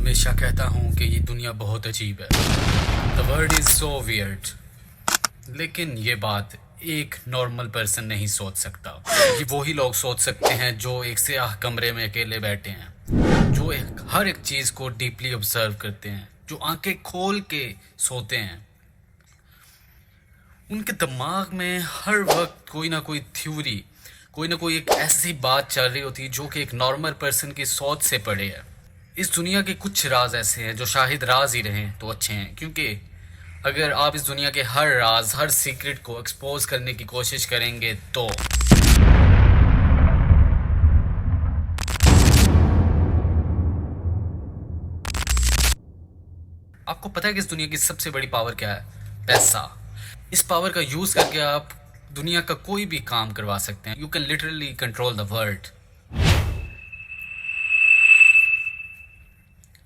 हमेशा कहता हूँ कि ये दुनिया बहुत अजीब है। The world is so weird. लेकिन ये बात एक नॉर्मल पर्सन नहीं सोच सकता। ये वही लोग सोच सकते हैं जो एक स्याह कमरे में अकेले बैठे हैं, जो हर एक चीज़ को डीपली ऑब्जर्व करते हैं, जो आंखें खोल के सोते हैं। उनके दिमाग में हर वक्त कोई ना कोई थ्योरी, कोई ना कोई एक ऐसी बात चल रही होती है जो कि एक नॉर्मल पर्सन की सोच से परे है। इस दुनिया के कुछ राज ऐसे हैं जो शायद राज ही रहें तो अच्छे हैं, क्योंकि अगर आप इस दुनिया के हर राज, हर सीक्रेट को एक्सपोज करने की कोशिश करेंगे तो आपको पता है कि इस दुनिया की सबसे बड़ी पावर क्या है? पैसा। इस पावर का यूज करके आप दुनिया का कोई भी काम करवा सकते हैं। You can literally control the world.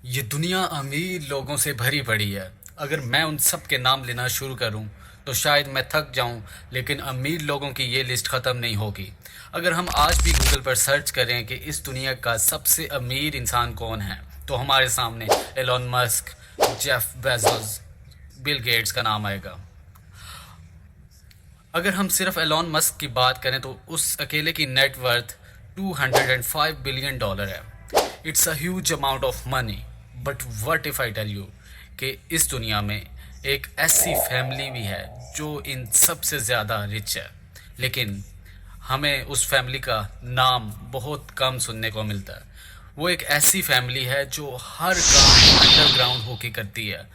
ये दुनिया अमीर लोगों से भरी पड़ी है। अगर मैं उन सब के नाम लेना शुरू करूं तो शायद मैं थक जाऊं, लेकिन अमीर लोगों की ये लिस्ट ख़त्म नहीं होगी। अगर हम आज भी गूगल पर सर्च करें कि इस दुनिया का सबसे अमीर इंसान कौन है, तो हमारे सामने Elon Musk, Jeff Bezos, Bill Gates का नाम आएगा। अगर हम सिर्फ एलोन मस्क की बात करें तो उस अकेले की नेट वर्थ $205 बिलियन है। It's a huge amount of money. But what if I tell you कि इस दुनिया में एक ऐसी फैमिली भी है जो इन सबसे ज़्यादा रिच है, लेकिन हमें उस फैमिली का नाम बहुत कम सुनने को मिलता है। वो एक ऐसी फैमिली है जो हर काम अंडरग्राउंड होके करती है।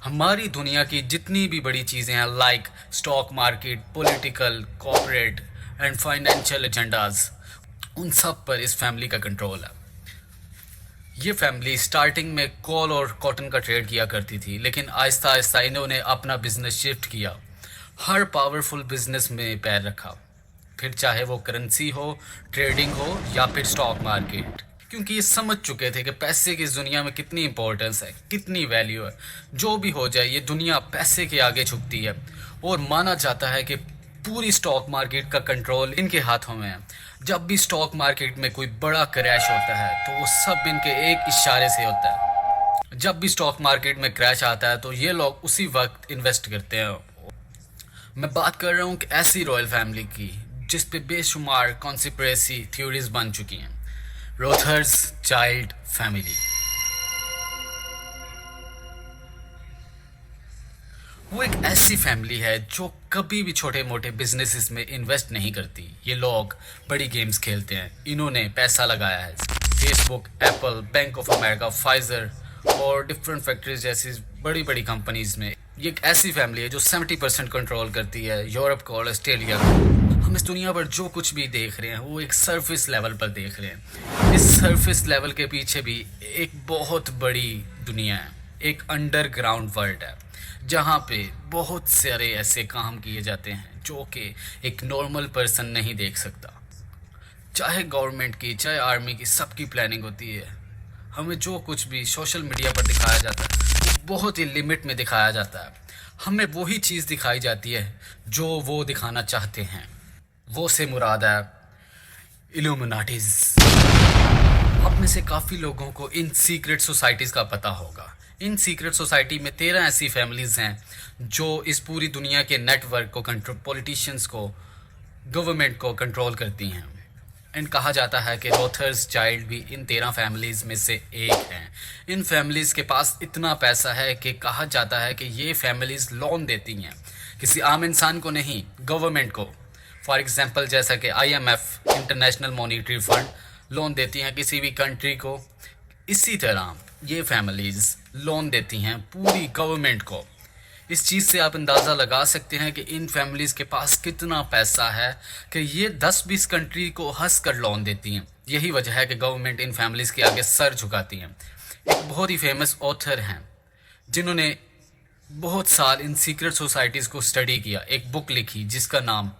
हमारी दुनिया की जितनी भी बड़ी चीज़ें हैं, like stock market, political, corporate and financial agendas, उन सब पर इस फैमिली का कंट्रोल है। ये फैमिली स्टार्टिंग में कोल और कॉटन का ट्रेड किया करती थी, लेकिन आहिस्ता आहिस्ता इन्होंने अपना बिजनेस शिफ्ट किया, हर पावरफुल बिजनेस में पैर रखा, फिर चाहे वो करेंसी हो, ट्रेडिंग हो या फिर स्टॉक मार्केट, क्योंकि ये समझ चुके थे कि पैसे की इस दुनिया में कितनी इंपॉर्टेंस है, कितनी वैल्यू है। जो भी हो जाए, ये दुनिया पैसे के आगे झुकती है और माना जाता है कि पूरी स्टॉक मार्केट का कंट्रोल इनके हाथों में है। जब भी स्टॉक मार्केट में कोई बड़ा क्रैश होता है तो वो सब इनके एक इशारे से होता है। जब भी स्टॉक मार्केट में क्रैश आता है तो ये लोग उसी वक्त इन्वेस्ट करते हैं। मैं बात कर रहा हूँ कि ऐसी रॉयल फैमिली की जिस पे बेशुमार कॉन्स्पिरेसी थ्योरीज बन चुकी हैं। रोथर्सचाइल्ड फैमिली। वो एक ऐसी फैमिली है जो कभी भी छोटे मोटे बिजनेसेस में इन्वेस्ट नहीं करती। ये लोग बड़ी गेम्स खेलते हैं। इन्होंने पैसा लगाया है Facebook, Apple, bank of America, Pfizer और डिफरेंट फैक्ट्रीज जैसी बड़ी बड़ी कंपनीज में। ये एक ऐसी फैमिली है जो 70% कंट्रोल करती है यूरोप को और ऑस्ट्रेलिया को। हम इस दुनिया पर जो कुछ भी देख रहे हैं वो एक सरफेस लेवल पर देख रहे हैं। इस सरफेस लेवल के पीछे भी एक बहुत बड़ी दुनिया है, एक अंडरग्राउंड वर्ल्ड है, जहाँ पे बहुत सारे ऐसे काम किए जाते हैं जो कि एक नॉर्मल पर्सन नहीं देख सकता। चाहे गवर्नमेंट की, चाहे आर्मी की, सबकी प्लानिंग होती है। हमें जो कुछ भी सोशल मीडिया पर दिखाया जाता है वो बहुत ही लिमिट में दिखाया जाता है। हमें वही चीज़ दिखाई जाती है जो वो दिखाना चाहते हैं। वो से मुराद है इल्यूमिनाटीज। आप में से काफ़ी लोगों को इन सीक्रेट सोसाइटीज़ का पता होगा। इन सीक्रेट सोसाइटी में 13 ऐसी फैमिलीज़ हैं जो इस पूरी दुनिया के नेटवर्क को कंट्रोल, पॉलिटिशियंस को, गवर्नमेंट को कंट्रोल करती हैं। एंड कहा जाता है कि रोथर्सचाइल्ड भी इन 13 फैमिलीज़ में से एक हैं। इन फैमिलीज़ के पास इतना पैसा है कि कहा जाता है कि ये फैमिलीज़ लोन देती हैं, किसी आम इंसान को नहीं, गवर्नमेंट को। फॉर एग्जांपल जैसा कि IMF, international monetary fund, loan देती हैं किसी भी कंट्री को। इसी तरह ये फैमिलीज़ लोन देती हैं पूरी गवर्नमेंट को। इस चीज़ से आप अंदाज़ा लगा सकते हैं कि इन फैमिलीज़ के पास कितना पैसा है कि ये 10-20 कंट्री को हंस कर लोन देती हैं। यही वजह है कि गवर्नमेंट इन फैमिलीज़ के आगे सर झुकाती हैं। एक बहुत ही फेमस ऑथर हैं जिन्होंने बहुत साल इन सीक्रेट सोसाइटीज़ को स्टडी किया, एक बुक लिखी जिसका नाम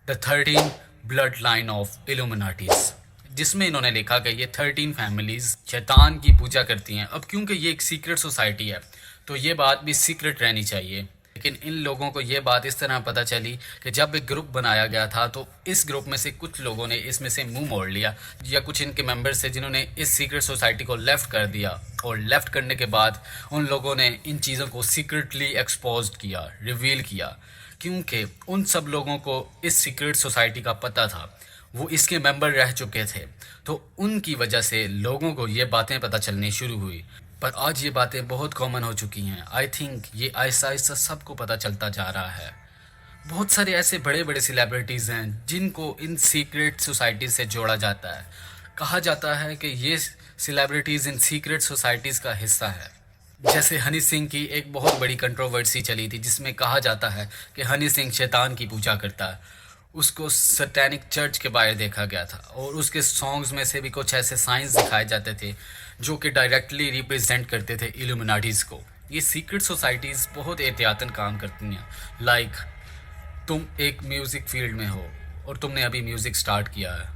द 13 ब्लड लाइन ऑफ इल्यूमिनाटीज़, जिसमें इन्होंने लिखा कि ये 13 फैमिलीज़ शैतान की पूजा करती हैं। अब क्योंकि ये एक सीक्रेट सोसाइटी है तो ये बात भी सीक्रेट रहनी चाहिए। लेकिन इन लोगों को ये बात इस तरह पता चली कि जब एक ग्रुप बनाया गया था तो इस ग्रुप में से कुछ लोगों ने इसमें से मुंह मोड़ लिया, या कुछ इनके मेंबर्स थे जिन्होंने इस सीक्रेट सोसाइटी को लेफ़्ट कर दिया, और लेफ़्ट करने के बाद उन लोगों ने इन चीज़ों को सीक्रेटली एक्सपोज किया, रिवील किया, क्योंकि उन सब लोगों को इस सीक्रेट सोसाइटी का पता था, वो इसके मेंबर रह चुके थे, तो उनकी वजह से लोगों को ये बातें पता चलनी शुरू हुई। पर आज ये बातें बहुत कॉमन हो चुकी हैं। आई थिंक ये आहिस्ता आहिस्ता सबको पता चलता जा रहा है। बहुत सारे ऐसे बड़े बड़े सेलिब्रिटीज़ हैं जिनको इन सीक्रेट सोसाइटीज़ से जोड़ा जाता है। कहा जाता है कि ये सेलिब्रिटीज़ इन सीक्रेट सोसाइटीज़ का हिस्सा है। जैसे हनी सिंह की एक बहुत बड़ी कंट्रोवर्सी चली थी जिसमें कहा जाता है कि हनी सिंह शैतान की पूजा करता है। उसको सैटेनिक चर्च के बाहर देखा गया था, और उसके सॉन्ग्स में से भी कुछ ऐसे साइंस दिखाए जाते थे जो कि डायरेक्टली रिप्रेजेंट करते थे इल्यूमिनाटीज़ को। ये सीक्रेट सोसाइटीज़ बहुत एहतियातन काम करती हैं। लाइक तुम एक म्यूज़िक फील्ड में हो और तुमने अभी म्यूज़िक स्टार्ट किया है,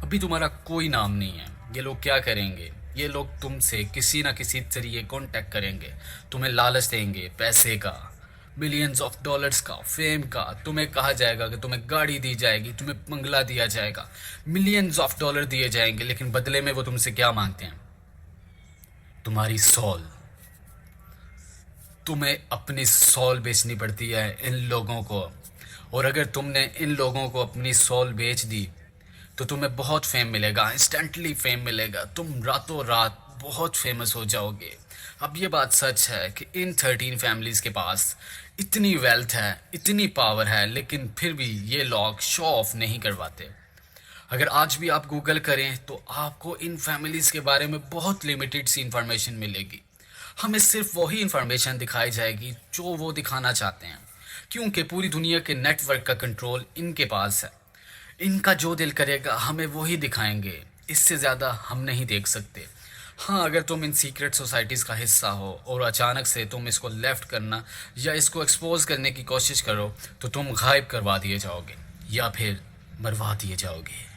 अभी तुम्हारा कोई नाम नहीं है। ये लोग क्या करेंगे, ये लोग तुमसे किसी ना किसी जरिए कांटेक्ट करेंगे, तुम्हें लालच देंगे पैसे का, मिलियंस ऑफ डॉलर्स का, फेम का। तुम्हें कहा जाएगा कि तुम्हें गाड़ी दी जाएगी, तुम्हें बंगला दिया जाएगा, मिलियंस ऑफ डॉलर दिए जाएंगे, लेकिन बदले में वो तुमसे क्या मांगते हैं? तुम्हारी सॉल। तुम्हें अपनी सॉल बेचनी पड़ती है इन लोगों को, और अगर तुमने इन लोगों को अपनी सॉल बेच दी तो तुम्हें बहुत फेम मिलेगा, इंस्टेंटली फेम मिलेगा, तुम रातों रात बहुत फेमस हो जाओगे। अब ये बात सच है कि इन 13 फैमिलीज़ के पास इतनी वेल्थ है, इतनी पावर है, लेकिन फिर भी ये लोग शो ऑफ नहीं करवाते। अगर आज भी आप गूगल करें तो आपको इन फैमिलीज़ के बारे में बहुत लिमिटेड सी इन्फॉर्मेशन मिलेगी। हमें सिर्फ वही इन्फॉर्मेशन दिखाई जाएगी जो वो दिखाना चाहते हैं, क्योंकि पूरी दुनिया के नेटवर्क का कंट्रोल इनके पास है। इनका जो दिल करेगा हमें वही दिखाएंगे, इससे ज़्यादा हम नहीं देख सकते। हाँ, अगर तुम इन सीक्रेट सोसाइटीज़ का हिस्सा हो और अचानक से तुम इसको लेफ़्ट करना या इसको एक्सपोज करने की कोशिश करो तो तुम गायब करवा दिए जाओगे या फिर मरवा दिए जाओगे।